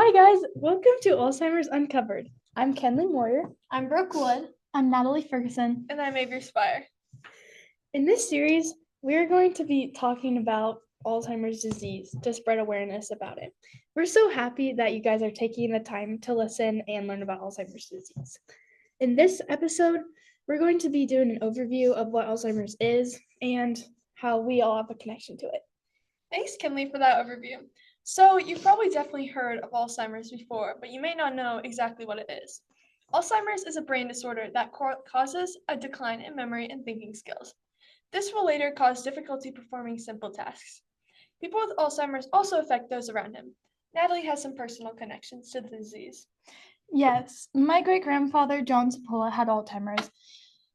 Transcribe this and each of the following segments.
Hi guys, welcome to Alzheimer's Uncovered. I'm Kenley Moyer. I'm Brooke Wood. I'm Natalie Ferguson. And I'm Avery Spire. In this series, we're going to be talking about Alzheimer's disease to spread awareness about it. We're so happy that you guys are taking the time to listen and learn about Alzheimer's disease. In this episode, we're going to be doing an overview of what Alzheimer's is and how we all have a connection to it. Thanks, Kenley, for that overview. So you've probably definitely heard of Alzheimer's before, but you may not know exactly what it is. Alzheimer's is a brain disorder that causes a decline in memory and thinking skills. This will later cause difficulty performing simple tasks. People with Alzheimer's also affect those around him. Natalie has some personal connections to the disease. Yes, my great-grandfather, John Sapola, had Alzheimer's.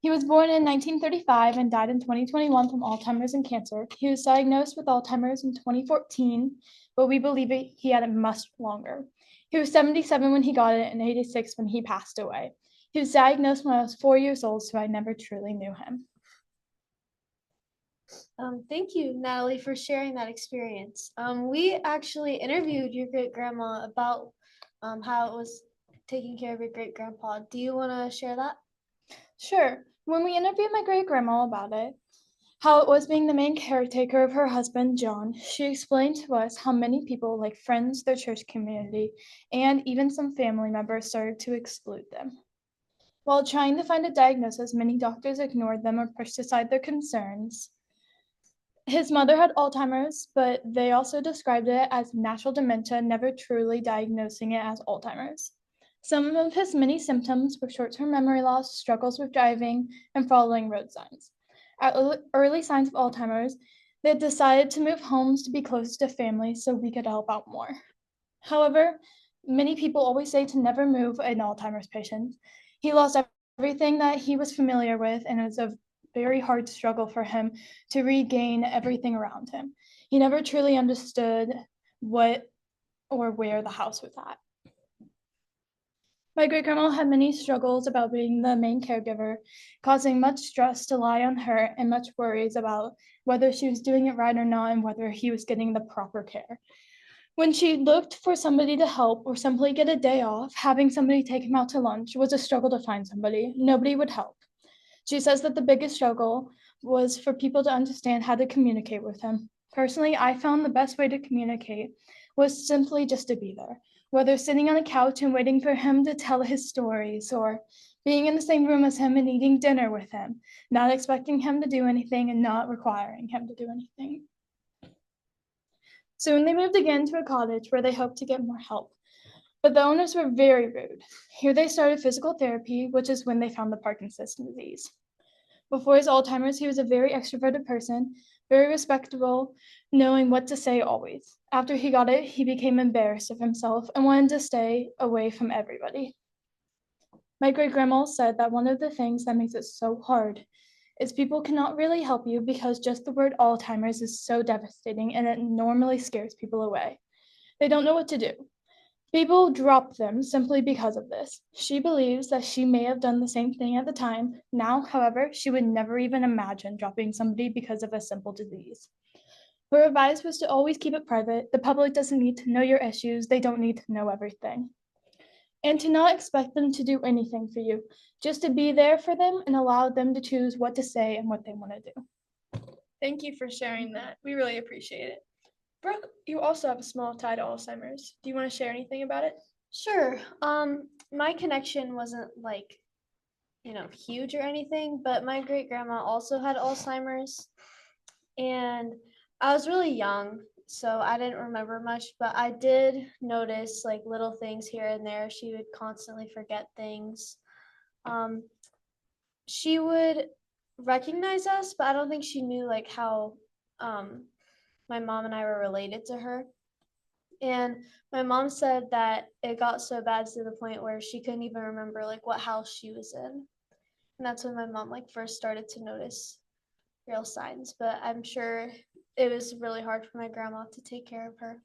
He was born in 1935 and died in 2021 from Alzheimer's and cancer. He was diagnosed with Alzheimer's in 2014, but we believe he had it much longer. He was 77 when he got it and 86 when he passed away. He was diagnosed when I was 4 years old, so I never truly knew him. Thank you, Natalie, for sharing that experience. We actually interviewed your great-grandma about how it was taking care of your great-grandpa. Do you want to share that? Sure. When we interviewed my great-grandma about it, how it was being the main caretaker of her husband, John, she explained to us how many people, like friends, their church community, and even some family members started to exclude them. While trying to find a diagnosis, many doctors ignored them or pushed aside their concerns. His mother had Alzheimer's, but they also described it as natural dementia, never truly diagnosing it as Alzheimer's. Some of his many symptoms were short-term memory loss, struggles with driving, and following road signs. At early signs of Alzheimer's, they decided to move homes to be closer to family so we could help out more. However, many people always say to never move an Alzheimer's patient. He lost everything that he was familiar with, and it was a very hard struggle for him to regain everything around him. He never truly understood what or where the house was at. My great-grandma had many struggles about being the main caregiver, causing much stress to lie on her and much worries about whether she was doing it right or not and whether he was getting the proper care. When she looked for somebody to help or simply get a day off, having somebody take him out to lunch was a struggle to find somebody. Nobody would help. She says that the biggest struggle was for people to understand how to communicate with him. Personally, I found the best way to communicate was simply just to be there, whether sitting on a couch and waiting for him to tell his stories or being in the same room as him and eating dinner with him, not expecting him to do anything and not requiring him to do anything. Soon they moved again to a cottage where they hoped to get more help. But the owners were very rude. Here they started physical therapy, which is when they found the Parkinson's disease. Before his Alzheimer's, he was a very extroverted person, very respectable, knowing what to say always. After he got it, he became embarrassed of himself and wanted to stay away from everybody. My great-grandma said that one of the things that makes it so hard is people cannot really help you because just the word Alzheimer's is so devastating and it normally scares people away. They don't know what to do. People drop them simply because of this. She believes that she may have done the same thing at the time. Now, however, she would never even imagine dropping somebody because of a simple disease. Her advice was to always keep it private. The public doesn't need to know your issues. They don't need to know everything. And to not expect them to do anything for you, just to be there for them and allow them to choose what to say and what they want to do. Thank you for sharing that. We really appreciate it. Brooke, you also have a small tie to Alzheimer's. Do you want to share anything about it? Sure. My connection wasn't like, huge or anything, but my great grandma also had Alzheimer's. And I was really young, so I didn't remember much, but I did notice like little things here and there. She would constantly forget things. She would recognize us, but I don't think she knew like how my mom and I were related to her. And my mom said that it got so bad to the point where she couldn't even remember like what house she was in. And that's when my mom like first started to notice real signs. But I'm sure it was really hard for my grandma to take care of her.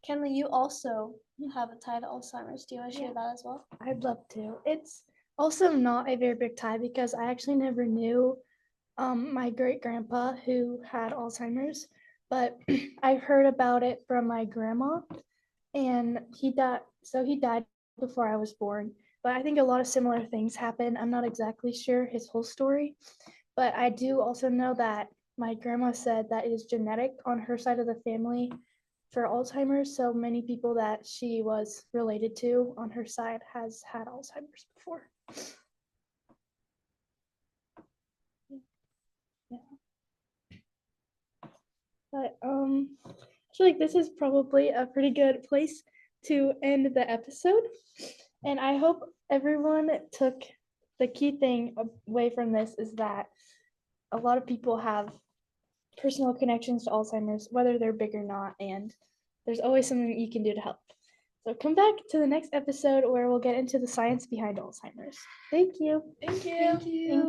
Kenley, you also have a tie to Alzheimer's. Do you want to share that as well? I'd love to. It's also not a very big tie because I actually never knew my great grandpa who had Alzheimer's. but I heard about it from my grandma, and he died. So he died before I was born. But I think a lot of similar things happened. I'm not exactly sure his whole story, but I do also know that my grandma said that it is genetic on her side of the family for Alzheimer's. So many people that she was related to on her side has had Alzheimer's before. Yeah. But I feel like this is probably a pretty good place to end the episode. And I hope everyone took the key thing away from this is that a lot of people have personal connections to Alzheimer's, whether they're big or not, and there's always something you can do to help. So come back to the next episode where we'll get into the science behind Alzheimer's. Thank you. Thank you. Thank you.